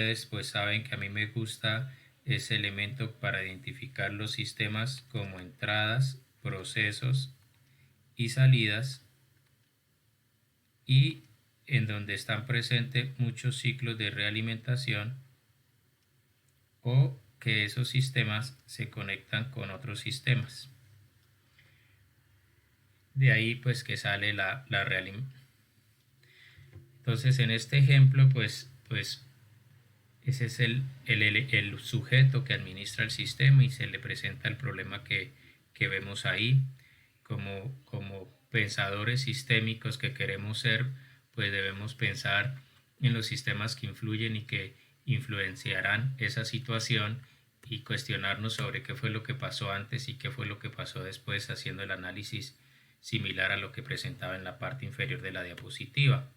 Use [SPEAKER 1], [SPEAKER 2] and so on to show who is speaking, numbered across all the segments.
[SPEAKER 1] Ustedes pues saben que a mí me gusta ese elemento para identificar los sistemas como entradas, procesos y salidas, y en donde están presentes muchos ciclos de realimentación o que esos sistemas se conectan con otros sistemas. De ahí pues que sale la realimentación. Entonces en este ejemplo pues ese es el sujeto que administra el sistema y se le presenta el problema que vemos ahí. Como pensadores sistémicos que queremos ser, pues debemos pensar en los sistemas que influyen y que influenciarán esa situación y cuestionarnos sobre qué fue lo que pasó antes y qué fue lo que pasó después, haciendo el análisis similar a lo que presentaba en la parte inferior de la diapositiva.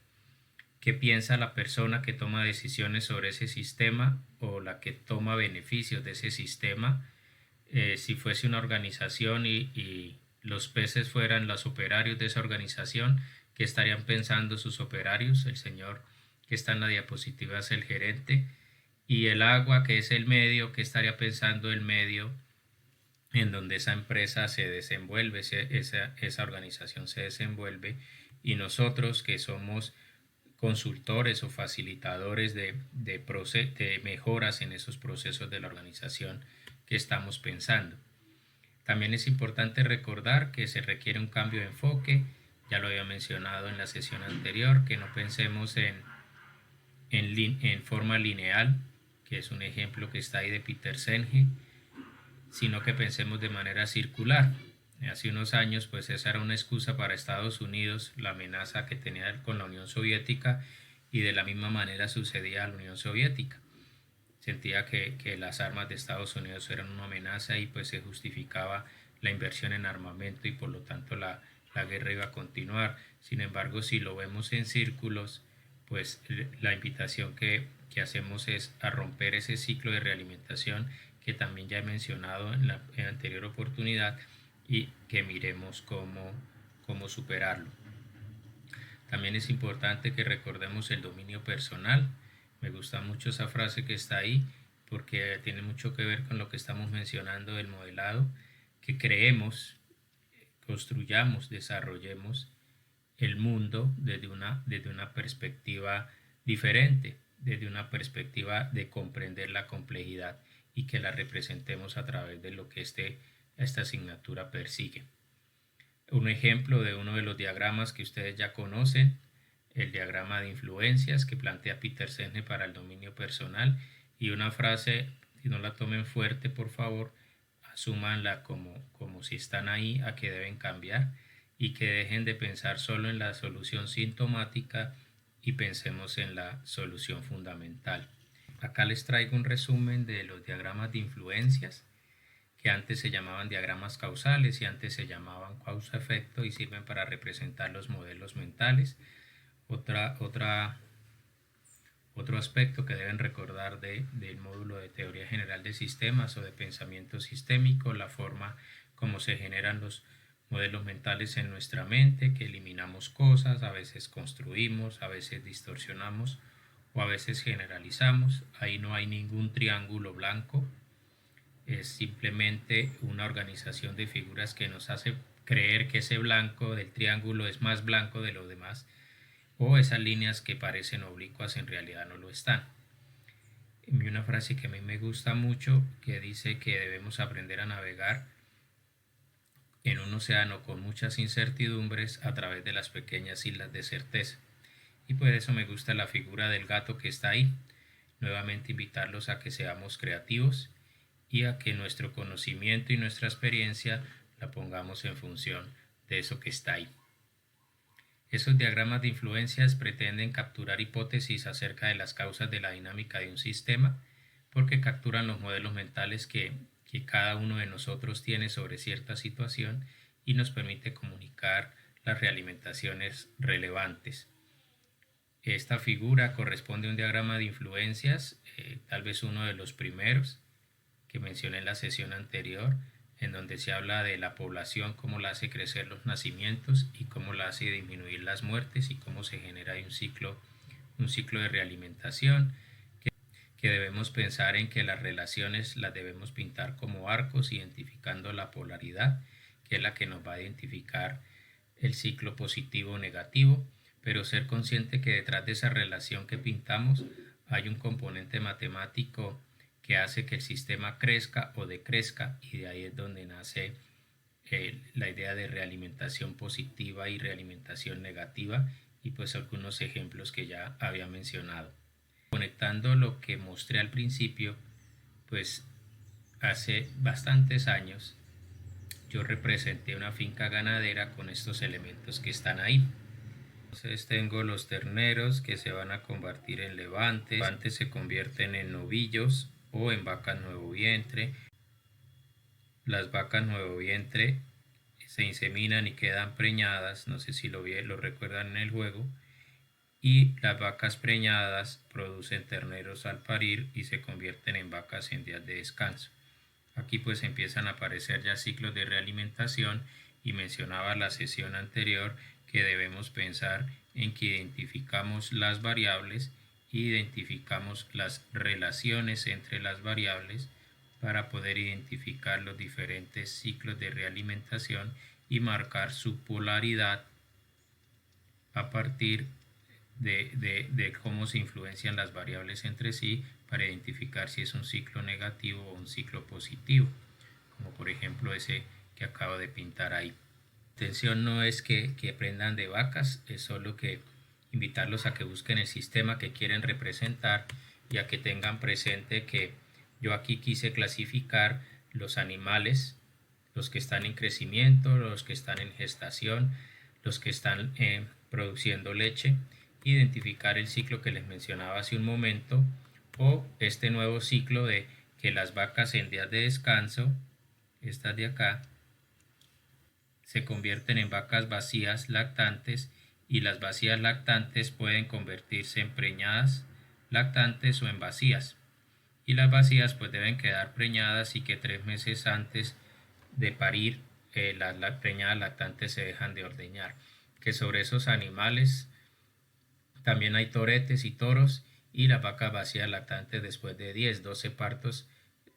[SPEAKER 1] ¿Qué piensa la persona que toma decisiones sobre ese sistema o la que toma beneficios de ese sistema? Si fuese una organización y los peces fueran los operarios de esa organización, ¿qué estarían pensando sus operarios? El señor que está en la diapositiva es el gerente. Y el agua, que es el medio, ¿qué estaría pensando el medio en donde esa empresa se desenvuelve, esa organización se desenvuelve? Y nosotros que somos consultores o facilitadores de mejoras en esos procesos de la organización que estamos pensando. También es importante recordar que se requiere un cambio de enfoque, ya lo había mencionado en la sesión anterior, que no pensemos en forma lineal, que es un ejemplo que está ahí de Peter Senge, sino que pensemos de manera circular. Hace unos años pues esa era una excusa para Estados Unidos, la amenaza que tenía con la Unión Soviética, y de la misma manera sucedía a la Unión Soviética. Sentía que las armas de Estados Unidos eran una amenaza y pues se justificaba la inversión en armamento y por lo tanto la guerra iba a continuar. Sin embargo, si lo vemos en círculos, pues la invitación que hacemos es a romper ese ciclo de realimentación que también ya he mencionado en la anterior oportunidad, y que miremos cómo superarlo. También es importante que recordemos el dominio personal. Me gusta mucho esa frase que está ahí porque tiene mucho que ver con lo que estamos mencionando del modelado, que creemos, construyamos, desarrollemos el mundo desde una perspectiva diferente, desde una perspectiva de comprender la complejidad y que la representemos a través de lo que esta asignatura persigue. Un ejemplo de uno de los diagramas que ustedes ya conocen, el diagrama de influencias que plantea Peter Senge para el dominio personal, y una frase, si no la tomen fuerte por favor, asúmanla como si están ahí, a que deben cambiar y que dejen de pensar solo en la solución sintomática y pensemos en la solución fundamental. Acá les traigo un resumen de los diagramas de influencias, que antes se llamaban diagramas causales y antes se llamaban causa-efecto, y sirven para representar los modelos mentales. Otro aspecto que deben recordar del módulo de teoría general de sistemas o de pensamiento sistémico, la forma como se generan los modelos mentales en nuestra mente, que eliminamos cosas, a veces construimos, a veces distorsionamos o a veces generalizamos. Ahí no hay ningún triángulo blanco, es simplemente una organización de figuras que nos hace creer que ese blanco del triángulo es más blanco de lo demás, o esas líneas que parecen oblicuas en realidad no lo están. Y una frase que a mí me gusta mucho, que dice que debemos aprender a navegar en un océano con muchas incertidumbres a través de las pequeñas islas de certeza. Y por eso me gusta la figura del gato que está ahí. Nuevamente invitarlos a que seamos creativos y a que nuestro conocimiento y nuestra experiencia la pongamos en función de eso que está ahí. Esos diagramas de influencias pretenden capturar hipótesis acerca de las causas de la dinámica de un sistema, porque capturan los modelos mentales que cada uno de nosotros tiene sobre cierta situación y nos permite comunicar las realimentaciones relevantes. Esta figura corresponde a un diagrama de influencias, tal vez uno de los primeros que mencioné en la sesión anterior, en donde se habla de la población, cómo la hace crecer los nacimientos y cómo la hace disminuir las muertes y cómo se genera un ciclo de realimentación que que debemos pensar en que las relaciones las debemos pintar como arcos, identificando la polaridad, que es la que nos va a identificar el ciclo positivo o negativo, pero ser consciente que detrás de esa relación que pintamos hay un componente matemático que hace que el sistema crezca o decrezca, y de ahí es donde nace la idea de realimentación positiva y realimentación negativa, y pues algunos ejemplos que ya había mencionado. Conectando lo que mostré al principio, pues hace bastantes años yo representé una finca ganadera con estos elementos que están ahí. Entonces tengo los terneros que se van a convertir en levantes, los levantes se convierten en novillos o en vacas nuevo vientre. Las vacas nuevo vientre se inseminan y quedan preñadas, no sé si lo recuerdan en el juego, y las vacas preñadas producen terneros al parir y se convierten en vacas en días de descanso. Aquí pues empiezan a aparecer ya ciclos de realimentación, y mencionaba la sesión anterior que debemos pensar en que identificamos las variables e identificamos las relaciones entre las variables para poder identificar los diferentes ciclos de realimentación y marcar su polaridad a partir de cómo se influencian las variables entre sí para identificar si es un ciclo negativo o un ciclo positivo, como por ejemplo ese que acabo de pintar ahí. La intención no es que aprendan de vacas, es solo que invitarlos a que busquen el sistema que quieren representar y a que tengan presente que yo aquí quise clasificar los animales, los que están en crecimiento, los que están en gestación, los que están produciendo leche, identificar el ciclo que les mencionaba hace un momento, o este nuevo ciclo de que las vacas en días de descanso, estas de acá, se convierten en vacas vacías lactantes, y las vacías lactantes pueden convertirse en preñadas lactantes o en vacías, y las vacías pues deben quedar preñadas y que 3 meses antes de parir las preñadas lactantes se dejan de ordeñar. Que sobre esos animales también hay toretes y toros, y las vacas vacías lactantes después de 10-12 partos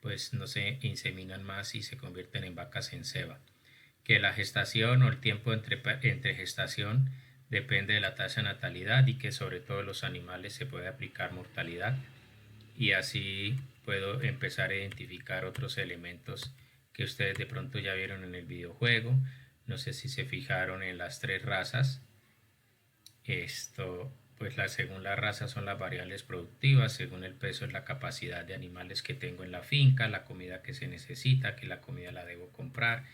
[SPEAKER 1] pues no se inseminan más y se convierten en vacas en ceba. Que la gestación o el tiempo entre gestación depende de la tasa de natalidad, y que sobre todo los animales se puede aplicar mortalidad, y así puedo empezar a identificar otros elementos que ustedes de pronto ya vieron en el videojuego. No sé si se fijaron en las 3 razas. Pues según la raza son las variables productivas, según el peso es la capacidad de animales que tengo en la finca, la comida que se necesita, que la comida la debo comprar,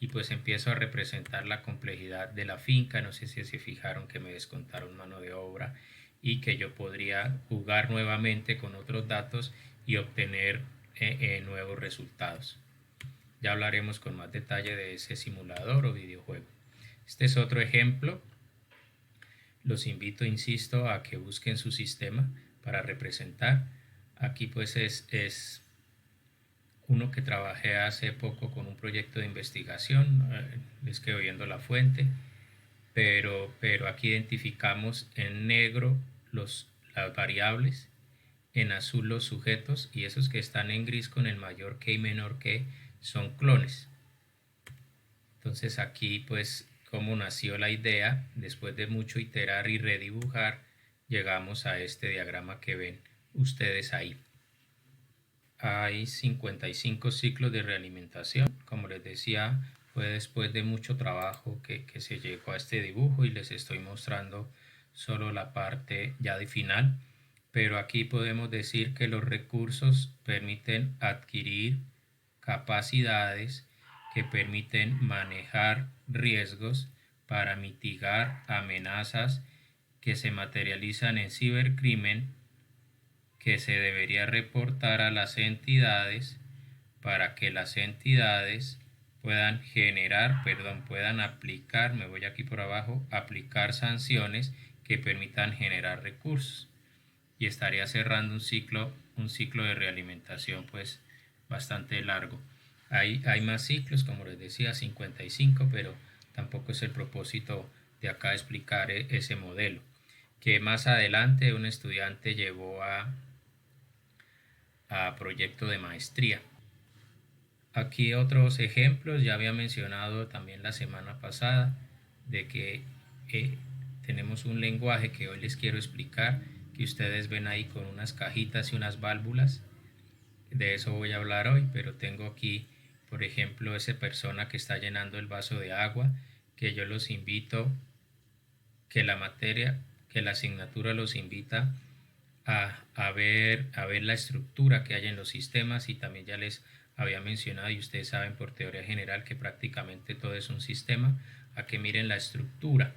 [SPEAKER 1] y pues empiezo a representar la complejidad de la finca. No sé si se fijaron que me descontaron mano de obra y que yo podría jugar nuevamente con otros datos y obtener nuevos resultados. Ya hablaremos con más detalle de ese simulador o videojuego. Este es otro ejemplo. Los invito, insisto, a que busquen su sistema para representar. Aquí pues es uno que trabajé hace poco con un proyecto de investigación, les quedo viendo la fuente, pero aquí identificamos en negro las variables, en azul los sujetos, y esos que están en gris con el mayor que y menor que son clones. Entonces aquí pues cómo nació la idea, después de mucho iterar y redibujar, llegamos a este diagrama que ven ustedes ahí. Hay 55 ciclos de realimentación. Como les decía, fue después de mucho trabajo que se llegó a este dibujo, y les estoy mostrando solo la parte ya de final. Pero aquí podemos decir que los recursos permiten adquirir capacidades que permiten manejar riesgos para mitigar amenazas que se materializan en cibercrimen, que se debería reportar a las entidades para que las entidades puedan aplicar, me voy aquí por abajo, aplicar sanciones que permitan generar recursos. Y estaría cerrando un ciclo de realimentación pues bastante largo. Hay más ciclos, como les decía, 55, pero tampoco es el propósito de acá explicar ese modelo. Que más adelante un estudiante llevó a proyecto de maestría. Aquí otros ejemplos, ya había mencionado también la semana pasada de que tenemos un lenguaje que hoy les quiero explicar, que ustedes ven ahí con unas cajitas y unas válvulas. De eso voy a hablar hoy, pero tengo aquí, por ejemplo, esa persona que está llenando el vaso de agua, que yo los invito, que la asignatura los invita a ver la estructura que hay en los sistemas, y también ya les había mencionado, y ustedes saben por teoría general que prácticamente todo es un sistema, a que miren la estructura.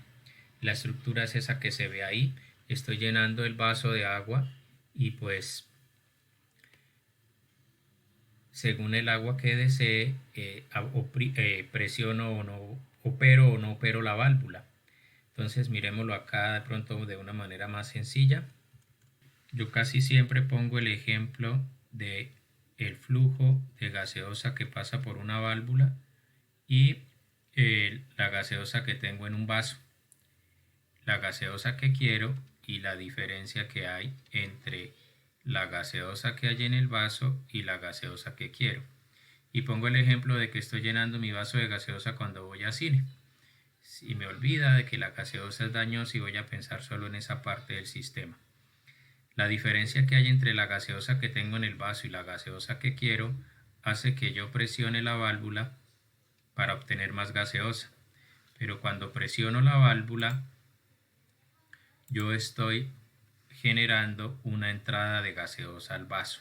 [SPEAKER 1] La estructura es esa que se ve ahí. Estoy llenando el vaso de agua y pues según el agua que desee, presiono o no opero la válvula. Entonces miremoslo acá de pronto de una manera más sencilla. Yo casi siempre pongo el ejemplo de el flujo de gaseosa que pasa por una válvula y la gaseosa que tengo en un vaso. La gaseosa que quiero y la diferencia que hay entre la gaseosa que hay en el vaso y la gaseosa que quiero. Y pongo el ejemplo de que estoy llenando mi vaso de gaseosa cuando voy al cine. Si me olvida de que la gaseosa es dañosa y voy a pensar solo en esa parte del sistema. La diferencia que hay entre la gaseosa que tengo en el vaso y la gaseosa que quiero hace que yo presione la válvula para obtener más gaseosa. Pero cuando presiono la válvula, yo estoy generando una entrada de gaseosa al vaso.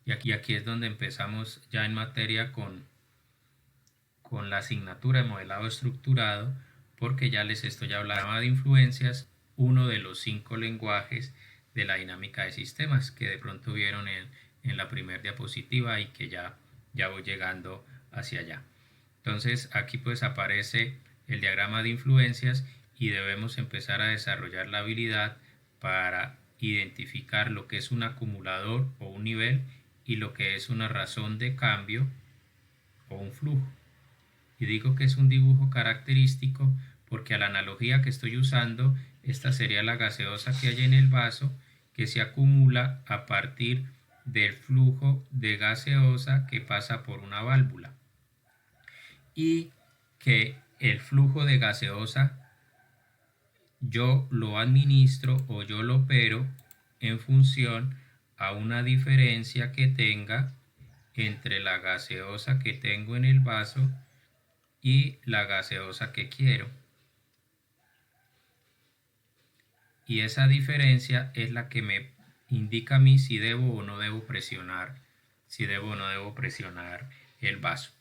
[SPEAKER 1] Y aquí es donde empezamos ya en materia con la asignatura de modelado estructurado, porque ya les estoy hablando de influencias, uno de los 5 lenguajes de la dinámica de sistemas que de pronto vieron en la primera diapositiva y que ya voy llegando hacia allá. Entonces aquí pues aparece el diagrama de influencias y debemos empezar a desarrollar la habilidad para identificar lo que es un acumulador o un nivel y lo que es una razón de cambio o un flujo. Y digo que es un dibujo característico porque a la analogía que estoy usando, esta sería la gaseosa que hay en el vaso que se acumula a partir del flujo de gaseosa que pasa por una válvula. Y que el flujo de gaseosa yo lo administro o yo lo opero en función a una diferencia que tenga entre la gaseosa que tengo en el vaso y la gaseosa que quiero. Y esa diferencia es la que me indica a mí si debo o no debo presionar, el vaso,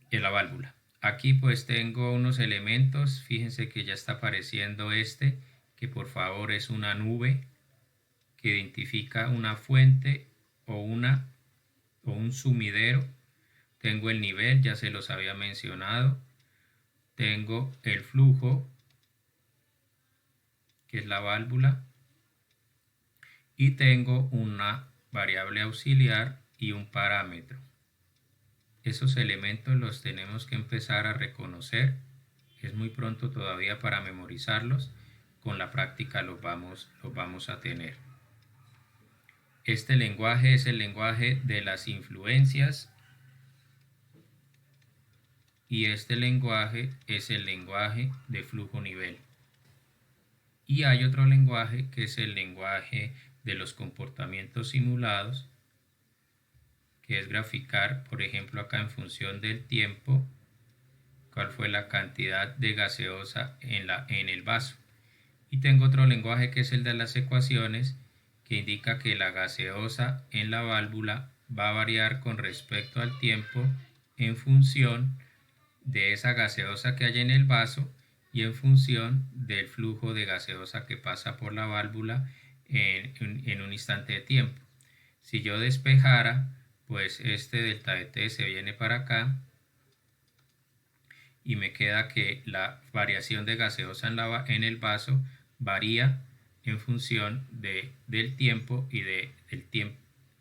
[SPEAKER 1] en la válvula. Aquí pues tengo unos elementos, fíjense que ya está apareciendo que por favor es una nube que identifica una fuente o un sumidero. Tengo el nivel, ya se los había mencionado. Tengo el flujo, que es la válvula. Y tengo una variable auxiliar y un parámetro. Esos elementos los tenemos que empezar a reconocer. Es muy pronto todavía para memorizarlos. Con la práctica los vamos a tener. Este lenguaje es el lenguaje de las influencias y este lenguaje es el lenguaje de flujo-nivel. Y hay otro lenguaje que es el lenguaje de los comportamientos simulados, que es graficar, por ejemplo, acá en función del tiempo, cuál fue la cantidad de gaseosa en el vaso. Y tengo otro lenguaje que es el de las ecuaciones, que indica que la gaseosa en la válvula va a variar con respecto al tiempo en función de esa gaseosa que hay en el vaso y en función del flujo de gaseosa que pasa por la válvula en un instante de tiempo. Si yo despejara, pues este delta de t se viene para acá y me queda que la variación de gaseosa en el vaso varía en función del tiempo y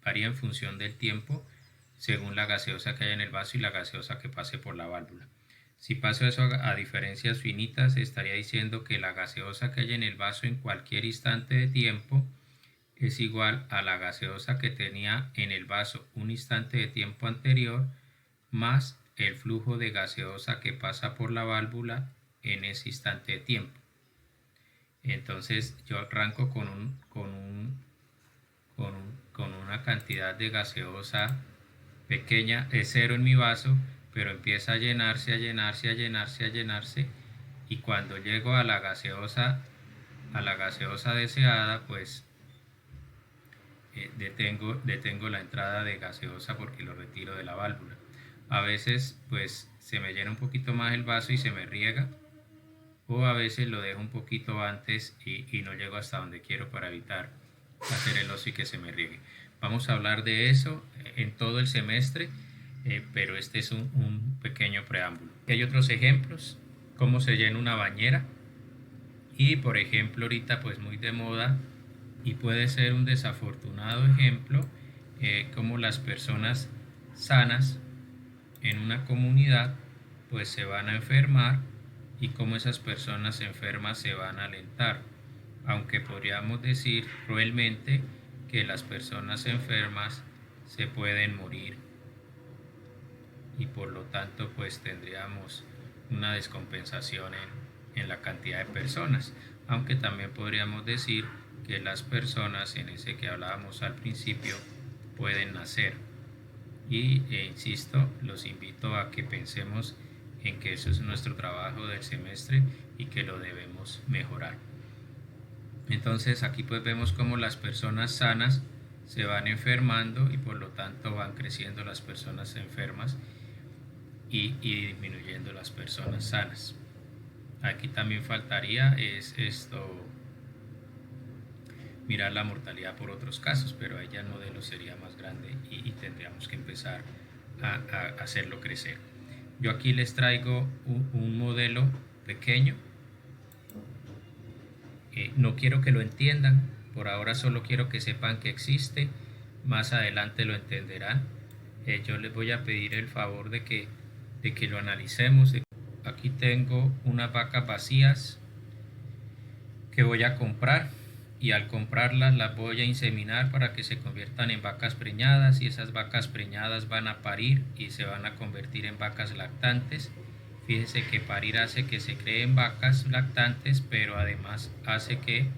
[SPEAKER 1] varía en función del tiempo según la gaseosa que haya en el vaso y la gaseosa que pase por la válvula. Si paso eso a diferencias finitas, estaría diciendo que la gaseosa que haya en el vaso en cualquier instante de tiempo es igual a la gaseosa que tenía en el vaso un instante de tiempo anterior más el flujo de gaseosa que pasa por la válvula en ese instante de tiempo. Entonces yo arranco con una cantidad de gaseosa pequeña, es cero en mi vaso, pero empieza a llenarse, a llenarse, a llenarse, a llenarse, y cuando llego a la gaseosa deseada, pues detengo la entrada de gaseosa porque lo retiro de la válvula. A veces pues se me llena un poquito más el vaso y se me riega, o a veces lo dejo un poquito antes y no llego hasta donde quiero para evitar hacer el oso y que se me riegue. Vamos a hablar de eso en todo el semestre, pero este es un pequeño preámbulo. Hay otros ejemplos, cómo se llena una bañera, y por ejemplo ahorita pues muy de moda y puede ser un desafortunado ejemplo, cómo las personas sanas en una comunidad pues se van a enfermar y cómo esas personas enfermas se van a alentar, aunque podríamos decir cruelmente que las personas enfermas se pueden morir y por lo tanto pues tendríamos una descompensación en la cantidad de personas, aunque también podríamos decir que las personas en ese que hablábamos al principio pueden nacer. Y insisto, los invito a que pensemos en que eso es nuestro trabajo del semestre y que lo debemos mejorar. Entonces aquí pues vemos cómo las personas sanas se van enfermando y por lo tanto van creciendo las personas enfermas y disminuyendo las personas sanas. Aquí también faltaría mirar la mortalidad por otros casos, pero ahí ya el modelo sería más grande y tendríamos que empezar a hacerlo crecer. Yo aquí les traigo un modelo pequeño. No quiero que lo entiendan, por ahora solo quiero que sepan que existe, más adelante lo entenderán. Yo les voy a pedir el favor de que lo analicemos. Aquí tengo unas vacas vacías que voy a comprar y al comprarlas las voy a inseminar para que se conviertan en vacas preñadas, y esas vacas preñadas van a parir y se van a convertir en vacas lactantes. Fíjense que parir hace que se creen vacas lactantes, pero además hace que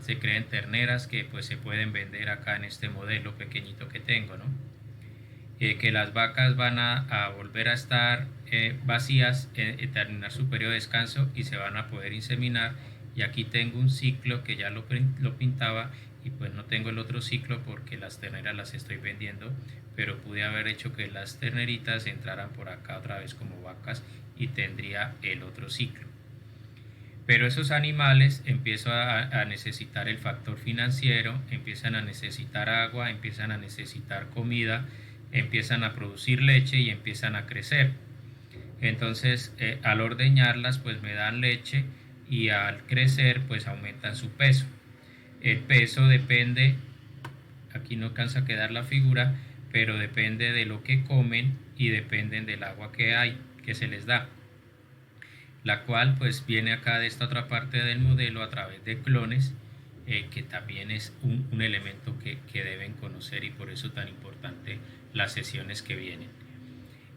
[SPEAKER 1] se creen terneras que pues se pueden vender acá en este modelo pequeñito que tengo, ¿no? Que las vacas van a volver a estar vacías, terminar su periodo de descanso y se van a poder inseminar. Y aquí tengo un ciclo que ya lo pintaba y pues no tengo el otro ciclo porque las terneras las estoy vendiendo, pero pude haber hecho que las terneritas entraran por acá otra vez como vacas y tendría el otro ciclo. Pero esos animales empiezan a necesitar el factor financiero, empiezan a necesitar agua, empiezan a necesitar comida, empiezan a producir leche y empiezan a crecer. Entonces al ordeñarlas pues me dan leche y al crecer pues aumentan su peso. El peso depende, aquí no alcanza a quedar la figura, pero depende de lo que comen y dependen del agua que se les da, la cual pues viene acá de esta otra parte del modelo a través de clones, que también es un elemento que deben conocer y por eso tan importante las sesiones que vienen.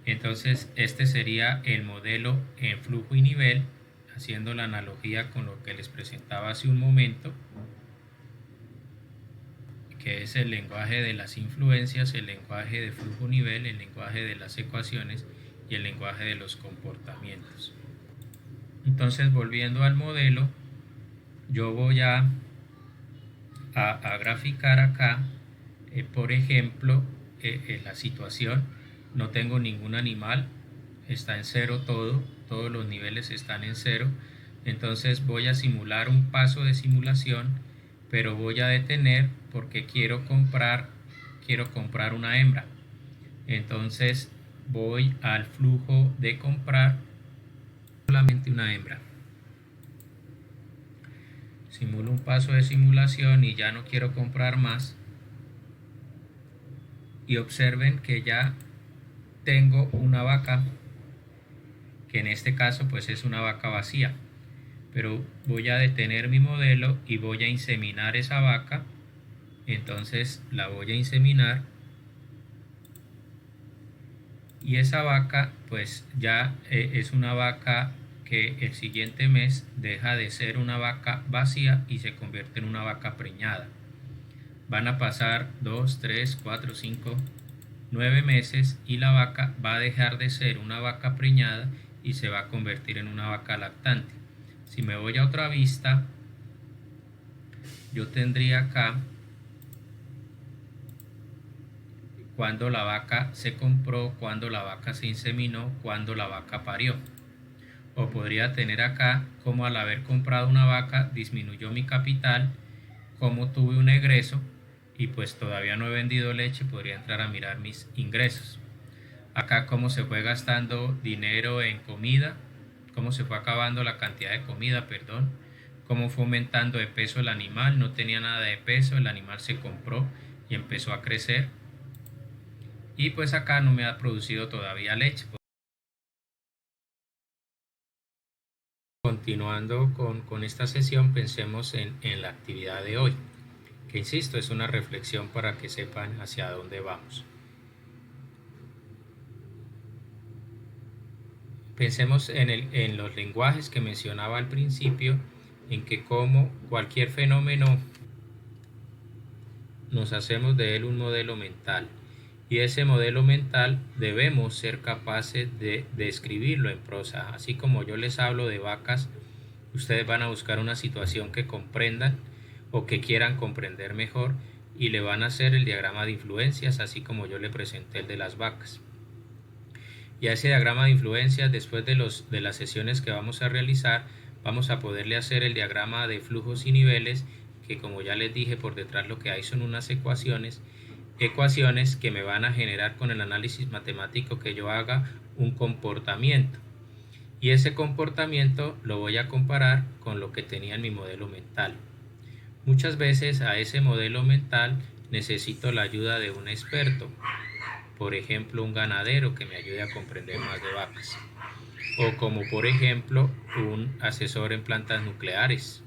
[SPEAKER 1] Entonces este sería el modelo en flujo y nivel, haciendo la analogía con lo que les presentaba hace un momento, que es el lenguaje de las influencias, el lenguaje de flujo nivel, el lenguaje de las ecuaciones y el lenguaje de los comportamientos. Entonces, volviendo al modelo, yo voy a graficar acá, por ejemplo, la situación. No tengo ningún animal, está en cero todo, todos los niveles están en cero. Entonces voy a simular un paso de simulación, pero voy a detener porque quiero comprar una hembra. Entonces voy al flujo de comprar solamente una hembra. Simulo un paso de simulación y ya no quiero comprar más. Y observen que ya tengo una vaca, que en este caso pues es una vaca vacía. Pero voy a detener mi modelo y voy a inseminar esa vaca Entonces la voy a inseminar y esa vaca pues ya es una vaca que el siguiente mes deja de ser una vaca vacía y se convierte en una vaca preñada. Van a pasar 2, 3, 4, 5, 9 meses y la vaca va a dejar de ser una vaca preñada y se va a convertir en una vaca lactante. Si me voy a otra vista, yo tendría acá cuando la vaca se compró, cuando la vaca se inseminó, cuando la vaca parió. O podría tener acá como al haber comprado una vaca disminuyó mi capital, como tuve un egreso y pues todavía no he vendido leche, podría entrar a mirar mis ingresos. Acá cómo se fue gastando dinero en comida, cómo se fue acabando la cantidad de comida, perdón, cómo fue aumentando de peso el animal, no tenía nada de peso, el animal se compró y empezó a crecer. Y pues acá no me ha producido todavía leche. Continuando con esta sesión, pensemos en la actividad de hoy, que insisto, es una reflexión para que sepan hacia dónde vamos. Pensemos en los lenguajes que mencionaba al principio, en que como cualquier fenómeno nos hacemos de él un modelo mental. Y ese modelo mental debemos ser capaces de describirlo en prosa. Así como yo les hablo de vacas, ustedes van a buscar una situación que comprendan o que quieran comprender mejor y le van a hacer el diagrama de influencias, así como yo le presenté el de las vacas. Y a ese diagrama de influencias, después de las sesiones que vamos a realizar, vamos a poderle hacer el diagrama de flujos y niveles, que como ya les dije, por detrás lo que hay son unas ecuaciones que me van a generar con el análisis matemático que yo haga un comportamiento. Y ese comportamiento lo voy a comparar con lo que tenía en mi modelo mental. Muchas veces a ese modelo mental necesito la ayuda de un experto, por ejemplo un ganadero que me ayude a comprender más de vacas, o como por ejemplo un asesor en plantas nucleares.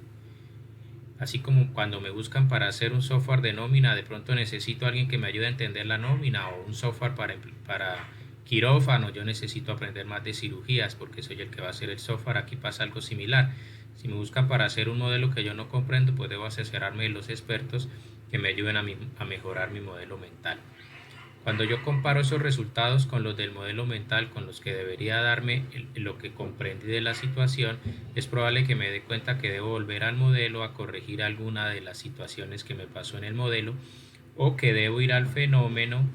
[SPEAKER 1] Así como cuando me buscan para hacer un software de nómina, de pronto necesito a alguien que me ayude a entender la nómina, o un software para quirófano, yo necesito aprender más de cirugías porque soy el que va a hacer el software. Aquí pasa algo similar. Si me buscan para hacer un modelo que yo no comprendo, pues debo asesorarme de los expertos que me ayuden a mejorar mi modelo mental. Cuando yo comparo esos resultados con los del modelo mental, con los que debería darme lo que comprendí de la situación, es probable que me dé cuenta que debo volver al modelo a corregir alguna de las situaciones que me pasó en el modelo, o que debo ir al fenómeno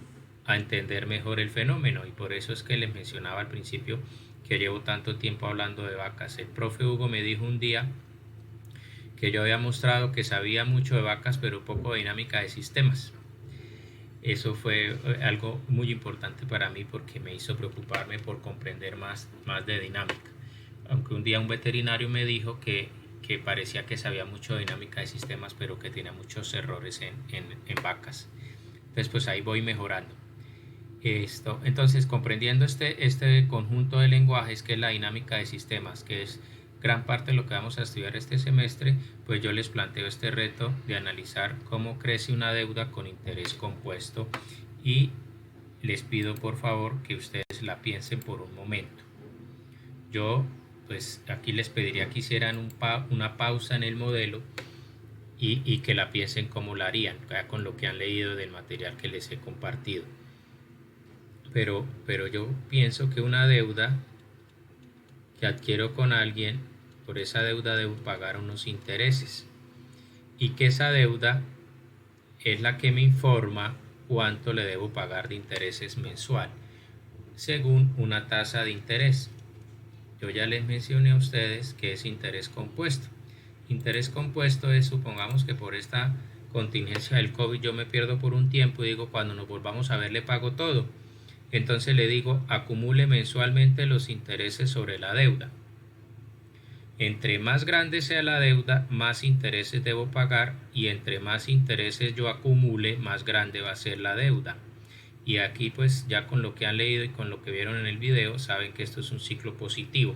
[SPEAKER 1] a entender mejor el fenómeno. Y por eso es que les mencionaba al principio que llevo tanto tiempo hablando de vacas. El profe Hugo me dijo un día que yo había mostrado que sabía mucho de vacas pero poco de dinámica de sistemas. Eso fue algo muy importante para mí porque me hizo preocuparme por comprender más de dinámica. Aunque un día un veterinario me dijo que parecía que sabía mucho de dinámica de sistemas, pero que tenía muchos errores en vacas. Entonces pues ahí voy mejorando. Entonces comprendiendo este conjunto de lenguajes que es la dinámica de sistemas, que es gran parte de lo que vamos a estudiar este semestre, pues yo les planteo este reto de analizar cómo crece una deuda con interés compuesto, y les pido por favor que ustedes la piensen por un momento. Yo pues aquí les pediría que hicieran una pausa en el modelo y que la piensen como la harían, ya con lo que han leído del material que les he compartido. Pero yo pienso que una deuda que adquiero con alguien, por esa deuda debo pagar unos intereses, y que esa deuda es la que me informa cuánto le debo pagar de intereses mensual, según una tasa de interés. Yo ya les mencioné a ustedes que es interés compuesto. Interés compuesto es, supongamos que por esta contingencia del COVID yo me pierdo por un tiempo y digo, cuando nos volvamos a ver le pago todo. Entonces le digo, acumule mensualmente los intereses sobre la deuda. Entre más grande sea la deuda, más intereses debo pagar, y entre más intereses yo acumule, más grande va a ser la deuda. Y aquí pues ya con lo que han leído y con lo que vieron en el video, saben que esto es un ciclo positivo.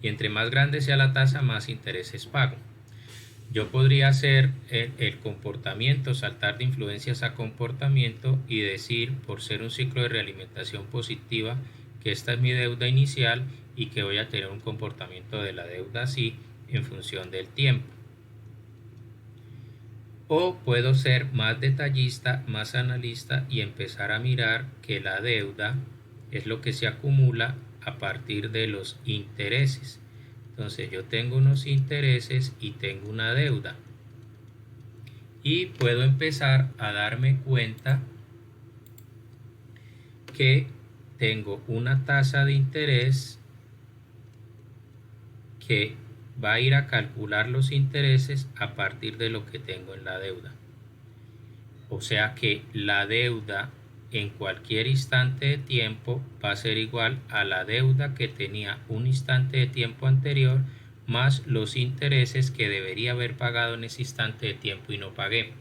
[SPEAKER 1] Y entre más grande sea la tasa, más intereses pago. Yo podría hacer el comportamiento, saltar de influencias a comportamiento y decir, por ser un ciclo de realimentación positiva, que esta es mi deuda inicial y que voy a tener un comportamiento de la deuda así en función del tiempo. O puedo ser más detallista, más analista y empezar a mirar que la deuda es lo que se acumula a partir de los intereses. Entonces yo tengo unos intereses y tengo una deuda. Y puedo empezar a darme cuenta que tengo una tasa de interés que va a ir a calcular los intereses a partir de lo que tengo en la deuda. O sea que la deuda en cualquier instante de tiempo va a ser igual a la deuda que tenía un instante de tiempo anterior más los intereses que debería haber pagado en ese instante de tiempo y no pagué.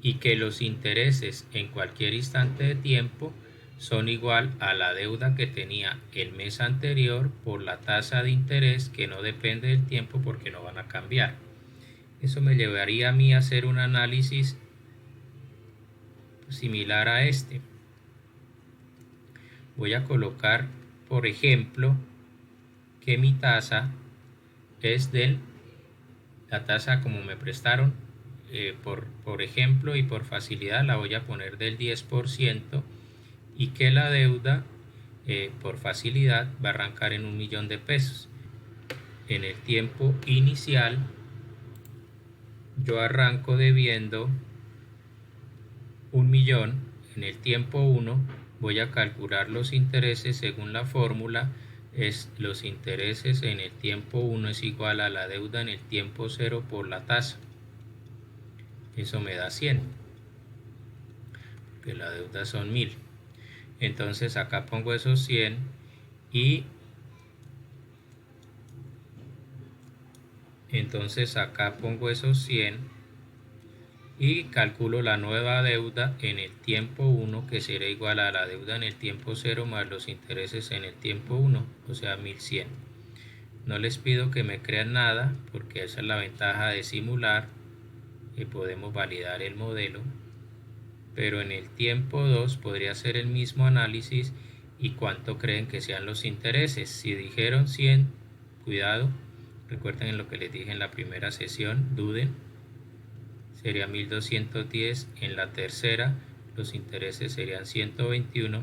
[SPEAKER 1] Y que los intereses en cualquier instante de tiempo son igual a la deuda que tenía el mes anterior por la tasa de interés que no depende del tiempo porque no van a cambiar. Eso me llevaría a mí a hacer un análisis similar a este. Voy a colocar, por ejemplo, que mi tasa es la tasa como me prestaron, por ejemplo, y por facilidad la voy a poner del 10%, y que la deuda por facilidad va a arrancar en 1.000.000 de pesos. En el tiempo inicial yo arranco debiendo 1.000.000. En el tiempo 1 voy a calcular los intereses según la fórmula. Los intereses en el tiempo 1 es igual a la deuda en el tiempo 0 por la tasa. Eso me da 100, que la deuda son 1.000. Entonces acá pongo esos 100 y entonces acá pongo esos 100 y calculo la nueva deuda en el tiempo 1, que será igual a la deuda en el tiempo 0 más los intereses en el tiempo 1, o sea 1.100. No les pido que me crean nada porque esa es la ventaja de simular y podemos validar el modelo. Pero en el tiempo 2 podría ser el mismo análisis y cuánto creen que sean los intereses. Si dijeron 100, cuidado, recuerden en lo que les dije en la primera sesión, duden, sería 1.210. En la tercera los intereses serían 121,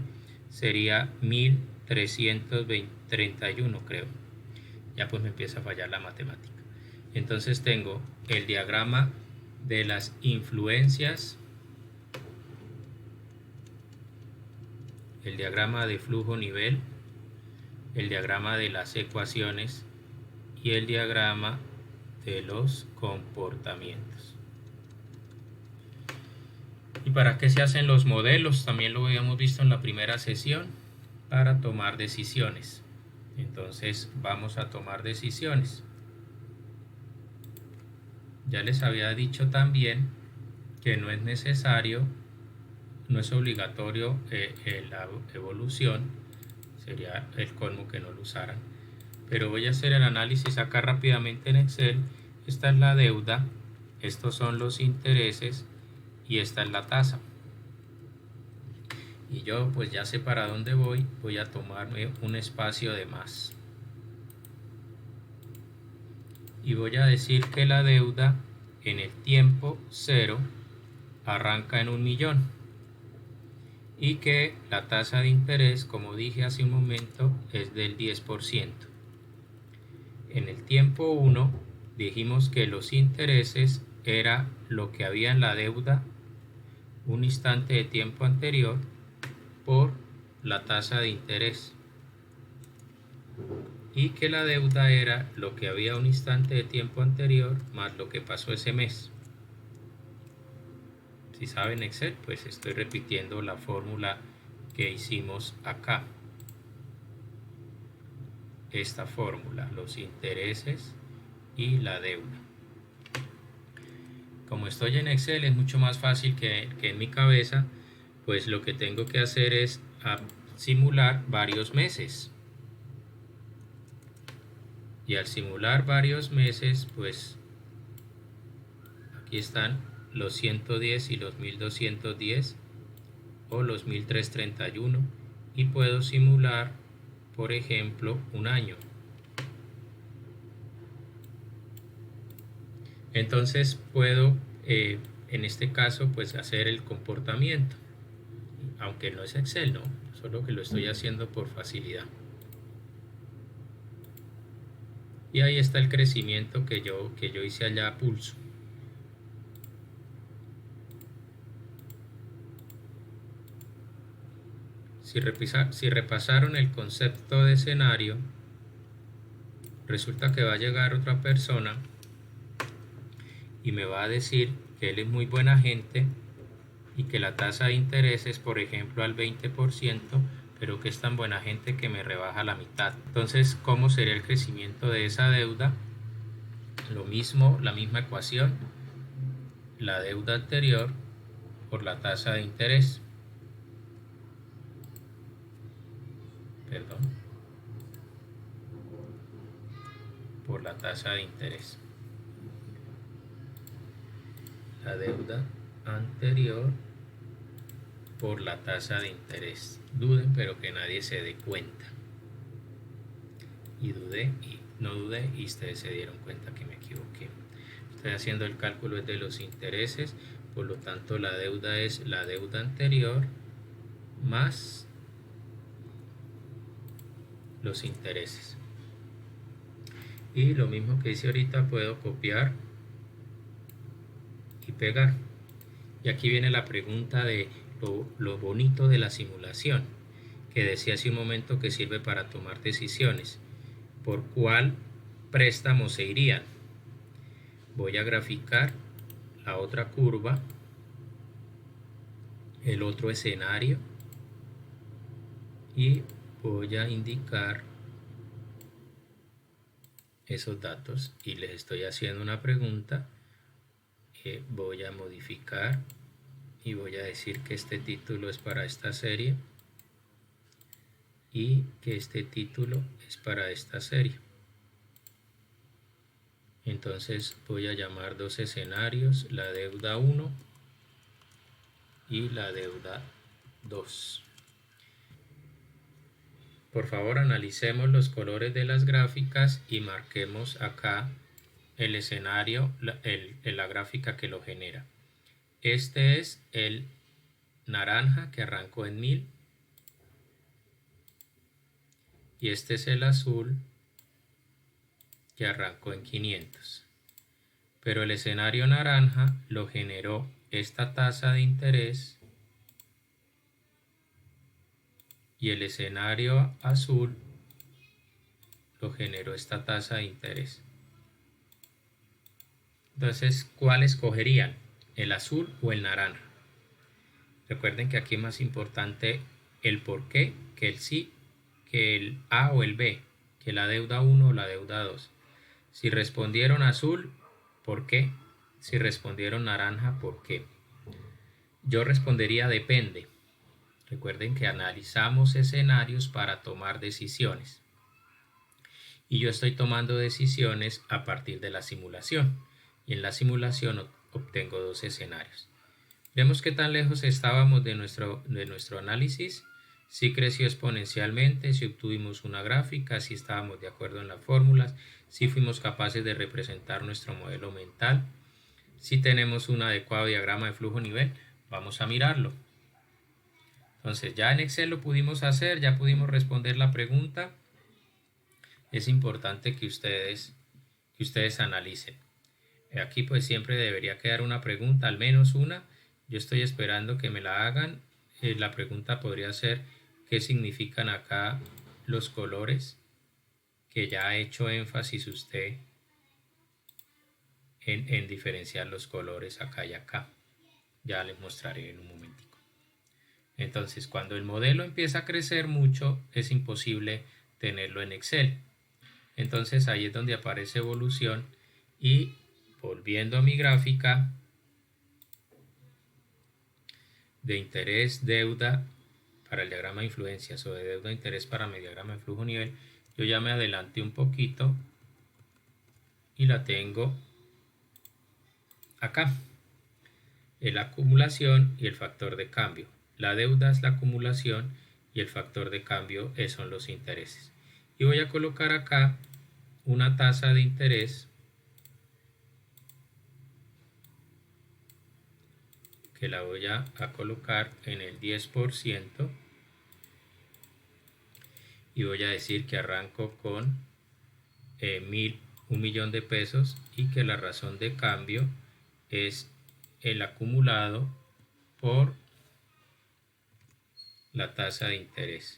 [SPEAKER 1] sería 1.331 creo. Ya pues me empieza a fallar la matemática. Entonces tengo el diagrama de las influencias, el diagrama de flujo nivel, el diagrama de las ecuaciones y el diagrama de los comportamientos. ¿Y para qué se hacen los modelos? También lo habíamos visto en la primera sesión, para tomar decisiones. Entonces vamos a tomar decisiones. Ya les había dicho también que no es necesario, no es obligatorio la evolución, sería el colmo que no lo usaran. Pero voy a hacer el análisis acá rápidamente en Excel. Esta es la deuda, estos son los intereses y esta es la tasa. Y yo pues ya sé para dónde voy a tomarme un espacio de más. Y voy a decir que la deuda en el tiempo 0 arranca en 1.000.000 y que la tasa de interés, como dije hace un momento, es del 10%. En el tiempo 1 dijimos que los intereses era lo que había en la deuda un instante de tiempo anterior por la tasa de interés, y que la deuda era lo que había un instante de tiempo anterior más lo que pasó ese mes. Si saben Excel, pues estoy repitiendo la fórmula que hicimos acá. Esta fórmula, los intereses y la deuda. Como estoy en Excel es mucho más fácil que en mi cabeza, pues lo que tengo que hacer es simular varios meses. Y al simular varios meses, pues Aquí están los 110 y los 1210 o los 1331 y puedo simular, por ejemplo, un año. Entonces puedo en este caso pues hacer el comportamiento, aunque no es Excel, no, solo que lo estoy haciendo por facilidad. Y ahí está el crecimiento que yo hice allá a pulso. Si repasaron el concepto de escenario, resulta que va a llegar otra persona y me va a decir que él es muy buena gente y que la tasa de interés es, por ejemplo, al 20%, pero que es tan buena gente que me rebaja la mitad. Entonces, ¿cómo sería el crecimiento de esa deuda? Lo mismo, la misma ecuación, la deuda anterior por la tasa de interés. Perdón. Por la tasa de interés. La deuda anterior por la tasa de interés. Duden, pero que nadie se dé cuenta. Y dudé y no dudé y ustedes se dieron cuenta que me equivoqué. Estoy haciendo el cálculo de los intereses, por lo tanto la deuda es la deuda anterior más los intereses. Y lo mismo que hice ahorita puedo copiar y pegar. Y aquí viene la pregunta de lo bonito de la simulación, que decía hace un momento que sirve para tomar decisiones. ¿Por cuál préstamo se irían? Voy a graficar la otra curva, el otro escenario, y voy a indicar esos datos y les estoy haciendo una pregunta que voy a modificar y voy a decir que este título es para esta serie y que este título es para esta serie. Entonces voy a llamar dos escenarios, la deuda 1 y la deuda 2. Por favor, analicemos los colores de las gráficas y marquemos acá el escenario, la gráfica que lo genera. Este es el naranja que arrancó en 1000 y este es el azul que arrancó en 500. Pero el escenario naranja lo generó esta tasa de interés y el escenario azul lo generó esta tasa de interés. Entonces, ¿cuál escogerían? ¿El azul o el naranja? Recuerden que aquí es más importante el por qué que el sí, que el A o el B, que la deuda 1 o la deuda 2. Si respondieron azul, ¿por qué? Si respondieron naranja, ¿por qué? Yo respondería depende. Recuerden que analizamos escenarios para tomar decisiones. Y yo estoy tomando decisiones a partir de la simulación. Y en la simulación obtengo dos escenarios. Vemos qué tan lejos estábamos de nuestro análisis. Si creció exponencialmente, si obtuvimos una gráfica, si estábamos de acuerdo en las fórmulas, si fuimos capaces de representar nuestro modelo mental, si tenemos un adecuado diagrama de flujo nivel, vamos a mirarlo. Entonces ya en Excel lo pudimos hacer, ya pudimos responder la pregunta. Es importante que ustedes analicen. Aquí pues siempre debería quedar una pregunta, al menos una. Yo estoy esperando que me la hagan. La pregunta podría ser, ¿qué significan acá los colores? Que ya ha hecho énfasis usted en diferenciar los colores acá y acá. Ya les mostraré en un momentico. Entonces, cuando el modelo empieza a crecer mucho, es imposible tenerlo en Excel. Entonces ahí es donde aparece evolución y volviendo a mi gráfica de interés, deuda para el diagrama de influencias o de deuda, interés para mi diagrama de flujo nivel, yo ya me adelanté un poquito y la tengo acá. la acumulación y el factor de cambio. La deuda es la acumulación y el factor de cambio son los intereses. Y voy a colocar acá una tasa de interés que la voy a colocar en el 10% y voy a decir que arranco con 1.000.000 de pesos y que la razón de cambio es el acumulado por la tasa de interés.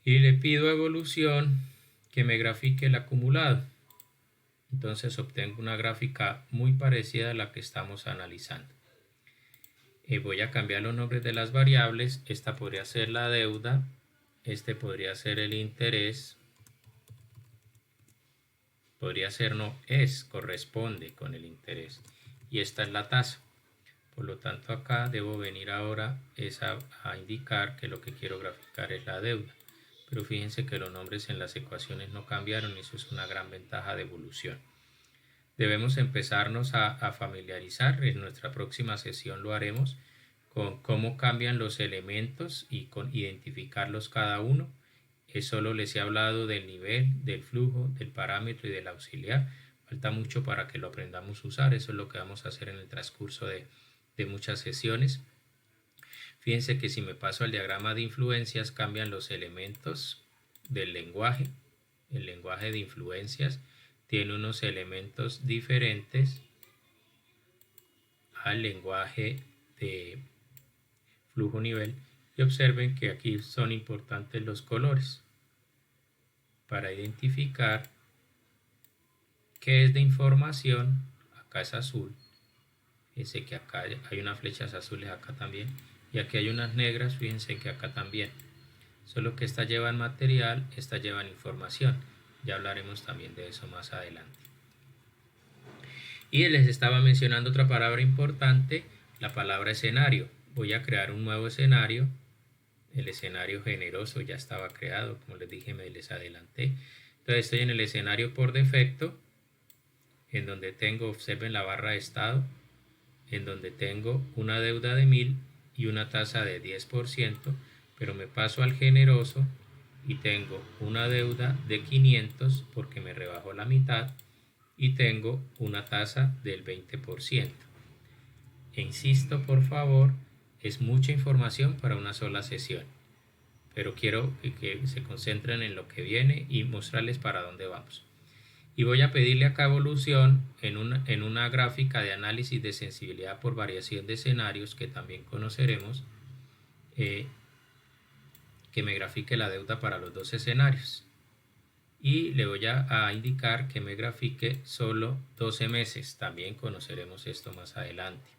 [SPEAKER 1] Y le pido a evolución que me grafique el acumulado. Entonces obtengo una gráfica muy parecida a la que estamos analizando. Voy a cambiar los nombres de las variables. Esta podría ser la deuda, este podría ser el interés, podría ser no, corresponde con el interés, y esta es la tasa. Por lo tanto, acá debo venir ahora a indicar que lo que quiero graficar es la deuda. Pero fíjense que los nombres en las ecuaciones no cambiaron y eso es una gran ventaja de evolución. Debemos empezarnos a familiarizar, en nuestra próxima sesión lo haremos, con cómo cambian los elementos y con identificarlos cada uno. Solo les he hablado del nivel, del flujo, del parámetro y del auxiliar. Falta mucho para que lo aprendamos a usar, eso es lo que vamos a hacer en el transcurso de muchas sesiones. Fíjense que si me paso al diagrama de influencias cambian los elementos del lenguaje. El lenguaje de influencias tiene unos elementos diferentes al lenguaje de flujo nivel, y observen que aquí son importantes los colores para identificar qué es de información. Acá es azul, fíjense que acá hay unas flechas azules, acá también, y aquí hay unas negras, fíjense que acá también, solo que estas llevan material, estas llevan información. Ya hablaremos también de eso más adelante. Y les estaba mencionando otra palabra importante, la palabra escenario. Voy a crear un nuevo escenario. El escenario generoso ya estaba creado, como les dije, les adelanté. Entonces estoy en el escenario por defecto, en donde tengo, observen la barra de estado, en donde tengo una deuda de 1.000 y una tasa de 10%, pero me paso al generoso y tengo una deuda de 500 porque me rebajo la mitad y tengo una tasa del 20%. E insisto, por favor, es mucha información para una sola sesión, pero quiero que se concentren en lo que viene y mostrarles para dónde vamos. Y voy a pedirle acá evolución en una gráfica de análisis de sensibilidad por variación de escenarios que también conoceremos, que me grafique la deuda para los dos escenarios. Y le voy a indicar que me grafique solo 12 meses. También conoceremos esto más adelante.